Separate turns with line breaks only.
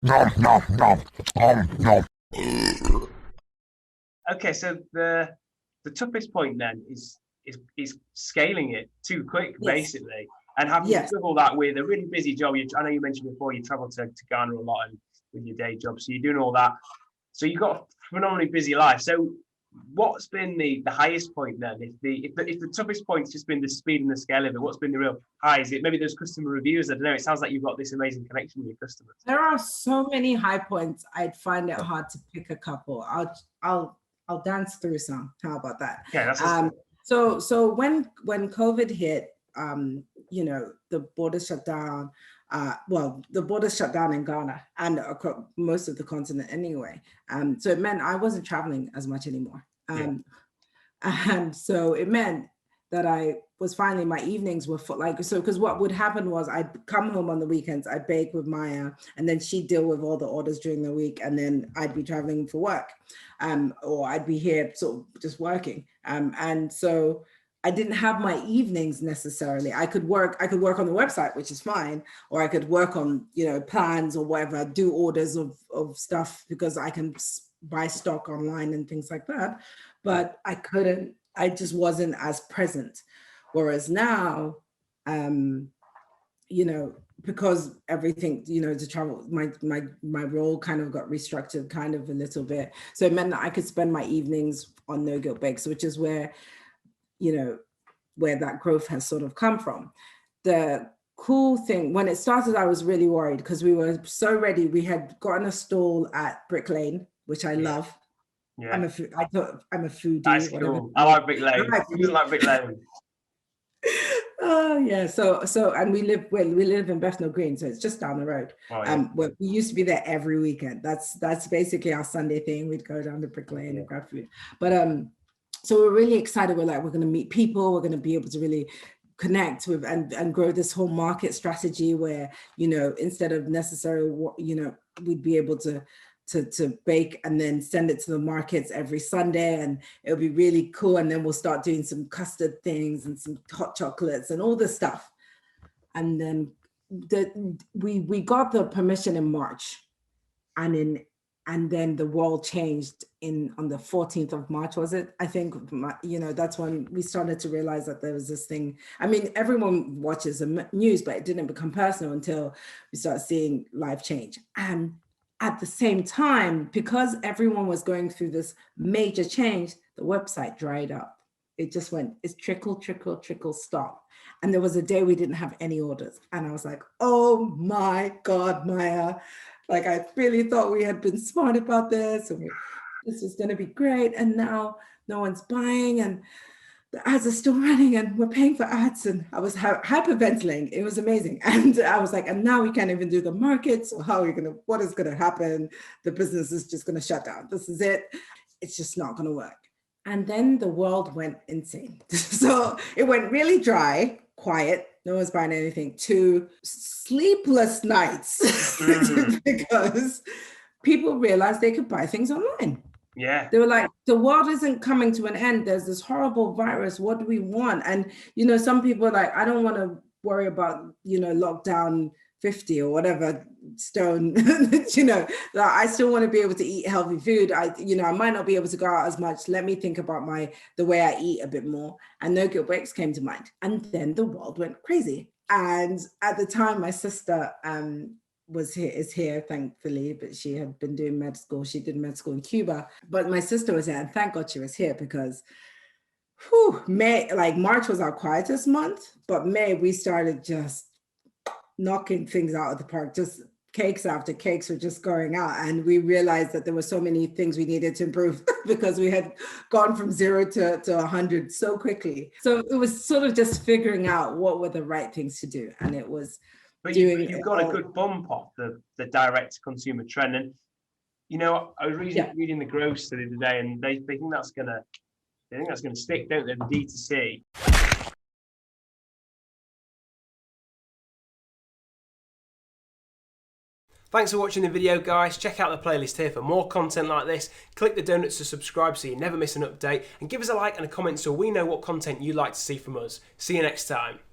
Nom, nom, nom, nom.
Okay, so the toughest point then is scaling it too quick,
Yes,
basically, and having to
yes.
juggle that with a really busy job. I know you mentioned before you travel to Ghana a lot and with your day job, so you're doing all that. So you've got a phenomenally busy life. So what's been the highest point then? If the toughest point's just been the speed and the scale of it, what's been the real high? Is it maybe those customer reviews? I don't know. It sounds like you've got this amazing connection with your customers.
There are so many high points. I'd find it hard to pick a couple. I'll dance through some. How about that?
Okay, that's
So when COVID hit, the border shut down. Well, the border shut down in Ghana and across most of the continent anyway. So it meant I wasn't traveling as much anymore. And so it meant that I was finally, my evenings were because what would happen was I'd come home on the weekends, I'd bake with Maya, and then she'd deal with all the orders during the week, and then I'd be traveling for work, or I'd be here sort of just working. And so I didn't have my evenings necessarily. I could work on the website, which is fine, or I could work on, plans or whatever, do orders of stuff because I can buy stock online and things like that. But I just wasn't as present. Whereas now, because everything, to travel, my role kind of got restructured kind of a little bit. So it meant that I could spend my evenings on No Guilt Bakes, which is where that growth has sort of come from. The cool thing, when it started, I was really worried because we were so ready. We had gotten a stall at Brick Lane, which I love.
yeah.
I'm a foodie.
That's cool. I like Brick Lane. Who doesn't like Brick Lane?
Oh yeah, so and we live in Bethnal Green, so it's just down the road.
Oh, yeah.
We used to be there every weekend. That's basically our Sunday thing. We'd go down to Brick Lane and grab food. But so we're really excited. We're going to meet people. We're going to be able to really connect with and grow this whole market strategy where, instead of necessarily, we'd be able to bake and then send it to the markets every Sunday, and it'll be really cool. And then we'll start doing some custard things and some hot chocolates and all this stuff. And then we got the permission in March, and then the world changed on the 14th of March, was it? I think, that's when we started to realize that there was this thing. I mean, everyone watches the news, but it didn't become personal until we started seeing life change. And at the same time, because everyone was going through this major change, the website dried up. It just went, it's trickle, trickle, trickle, stop. And there was a day we didn't have any orders. And I was like, oh my God, Maya. Like, I really thought we had been smart about this and this was going to be great. And now no one's buying and the ads are still running and we're paying for ads. And I was hyperventilating. It was amazing. And I was like, and now we can't even do the markets. So what is going to happen? The business is just going to shut down. This is it. It's just not going to work. And then the world went insane. So it went really dry, quiet. No one's buying anything, to sleepless nights because people realized they could buy things online.
Yeah.
They were like, the world isn't coming to an end. There's this horrible virus. What do we want? And, some people are like, I don't want to worry about, lockdown 50 or whatever stone, that I still want to be able to eat healthy food. I might not be able to go out as much. Let me think about the way I eat a bit more. And No Guilt Breaks came to mind. And then the world went crazy. And at the time, my sister, is here, thankfully, but she had been doing med school. She did med school in Cuba, but my sister was here, and thank God she was here because March was our quietest month, but May we started just knocking things out of the park. Just cakes after cakes were just going out, and we realized that there were so many things we needed to improve because we had gone from 0 to 100 so quickly. So it was sort of just figuring out what were the right things to do, and it was.
But you've got a good bump off the direct consumer trend. And I was reading the Grocer the other day, and they think that's gonna stick, don't they? The D2C. Thanks for watching the video, guys. Check out the playlist here for more content like this. Click the donuts to subscribe so you never miss an update, and give us a like and a comment so we know what content you'd like to see from us. See you next time.